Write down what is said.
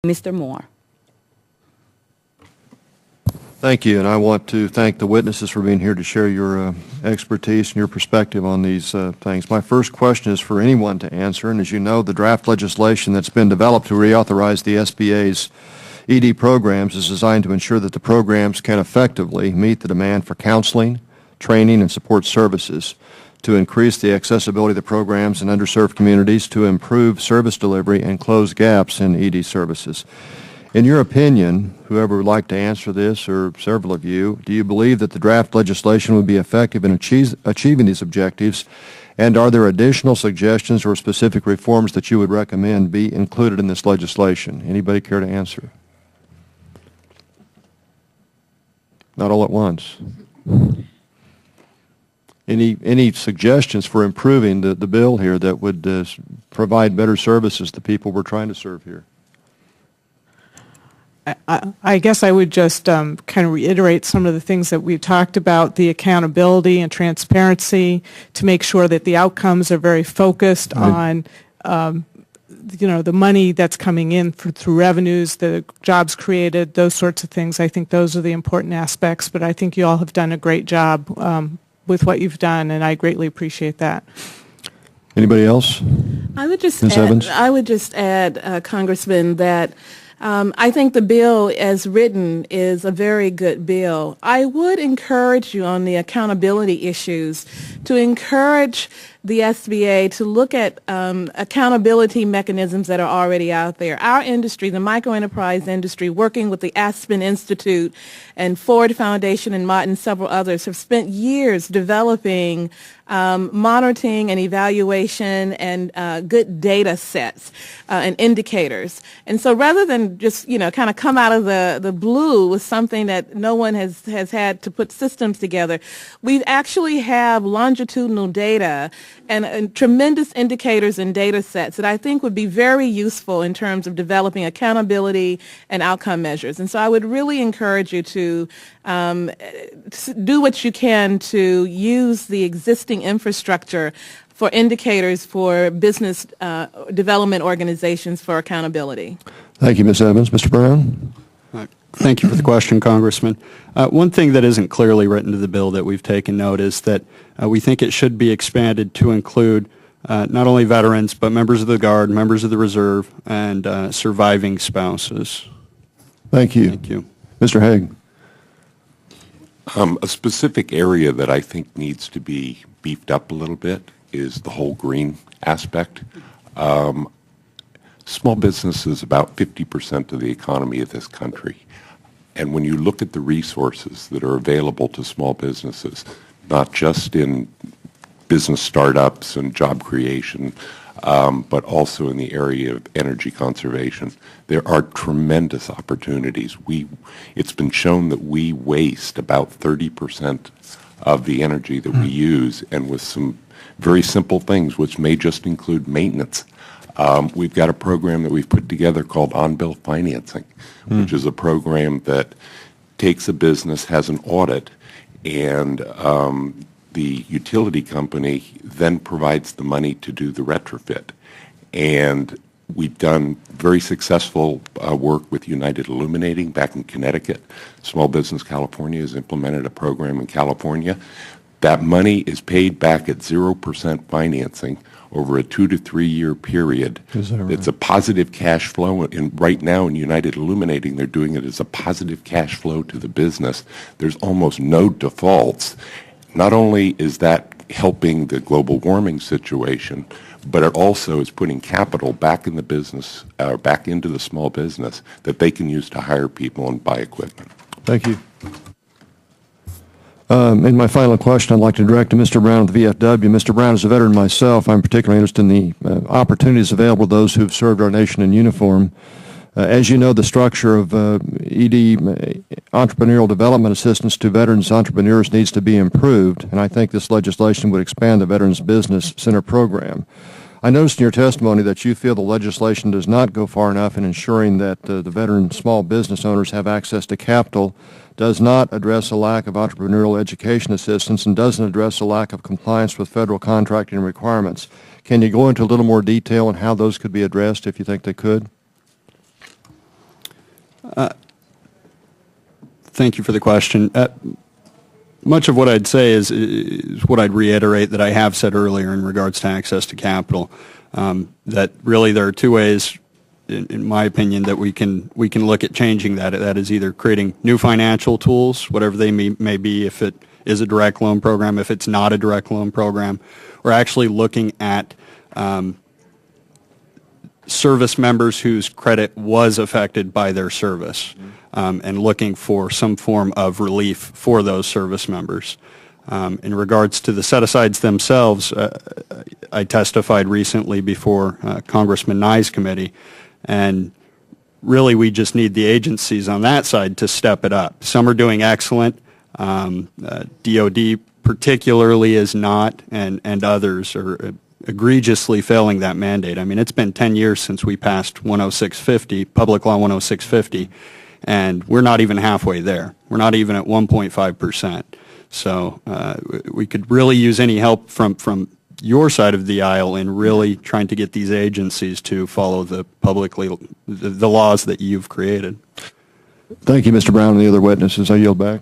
Mr. Moore. Thank you, and I want to thank the witnesses for being here to share your expertise and your perspective on these things. My first question is for anyone to answer, and as you know, the draft legislation that's been developed to reauthorize the SBA's ED programs is designed to ensure that the programs can effectively meet the demand for counseling, training, and support services, to increase the accessibility of the programs in underserved communities, to improve service delivery, and close gaps in ED services. In your opinion, whoever would like to answer this, or several of you, do you believe that the draft legislation would be effective in achieving these objectives, and are there additional suggestions or specific reforms that you would recommend be included in this legislation? Anybody care to answer? Not all at once. Any suggestions for improving the bill here that would provide better services to people we're trying to serve here? I guess I would just kind of reiterate some of the things that we've talked about, the accountability and transparency, to make sure that the outcomes are very focused on, the money that's coming in through revenues, the jobs created, those sorts of things. I think those are the important aspects, but I think you all have done a great job with what you've done, and I greatly appreciate that. Anybody else? I would just Ms. Evans? add, Congressman, that I think the bill as written is a very good bill. I would encourage you on the accountability issues to encourage the SBA to look at accountability mechanisms that are already out there. Our industry, the microenterprise industry, working with the Aspen Institute and Ford Foundation and several others, have spent years developing monitoring and evaluation and good data sets and indicators. And so rather than just, kind of come out of the blue with something that no one has had to put systems together, we actually have longitudinal data and tremendous indicators and data sets that I think would be very useful in terms of developing accountability and outcome measures. And so I would really encourage you to do what you can to use the existing infrastructure for indicators for business development organizations for accountability. Thank you, Ms. Evans. Mr. Brown? Thank you for the question, Congressman. One thing that isn't clearly written to the bill that we've taken note is that we think it should be expanded to include not only veterans, but members of the Guard, members of the Reserve, and surviving spouses. Thank you. Thank you. Mr. Haig? A specific area that I think needs to be beefed up a little bit is the whole green aspect. Small business is about 50% of the economy of this country. And when you look at the resources that are available to small businesses, not just in business startups and job creation, but also in the area of energy conservation, there are tremendous opportunities. It's been shown that we waste about 30% of the energy that we use, and with some very simple things, which may just include maintenance. We've got a program that we've put together called on-bill financing, which is a program that takes a business, has an audit, and the utility company then provides the money to do the retrofit. And we've done very successful work with United Illuminating back in Connecticut. Small Business California has implemented a program in California. That money is paid back at 0% financing over a 2 to 3 year period. Is that right? It's a positive cash flow, and right now in United Illuminating, they're doing it as a positive cash flow to the business. There's almost no defaults. Not only is that helping the global warming situation, but it also is putting capital back in the business, back into the small business that they can use to hire people and buy equipment. Thank you. And my final question I'd like to direct to Mr. Brown of the VFW. Mr. Brown, as a veteran myself, I'm particularly interested in the opportunities available to those who've served our nation in uniform. As you know, the structure of ED, entrepreneurial development assistance to veterans entrepreneurs, needs to be improved, and I think this legislation would expand the Veterans Business Center program. I noticed in your testimony that you feel the legislation does not go far enough in ensuring that the veteran small business owners have access to capital, does not address a lack of entrepreneurial education assistance, and doesn't address a lack of compliance with federal contracting requirements. Can you go into a little more detail on how those could be addressed if you think they could? Thank you for the question. Much of what I'd say is what I'd reiterate that I have said earlier in regards to access to capital. That really there are two ways, in my opinion, that we can look at changing that. That is either creating new financial tools, whatever they may be, if it is a direct loan program, if it's not a direct loan program, or actually looking at service members whose credit was affected by their service, and looking for some form of relief for those service members. In regards to the set-asides themselves, I testified recently before Congressman Nye's committee, and really we just need the agencies on that side to step it up. Some are doing excellent. DOD particularly is not, and others are egregiously failing that mandate. I mean, it's been 10 years since we passed 10650, Public Law 10650, and we're not even halfway there. We're not even at 1.5%. So we could really use any help from your side of the aisle in really trying to get these agencies to follow the laws that you've created. Thank you, Mr. Brown, and the other witnesses. I yield back.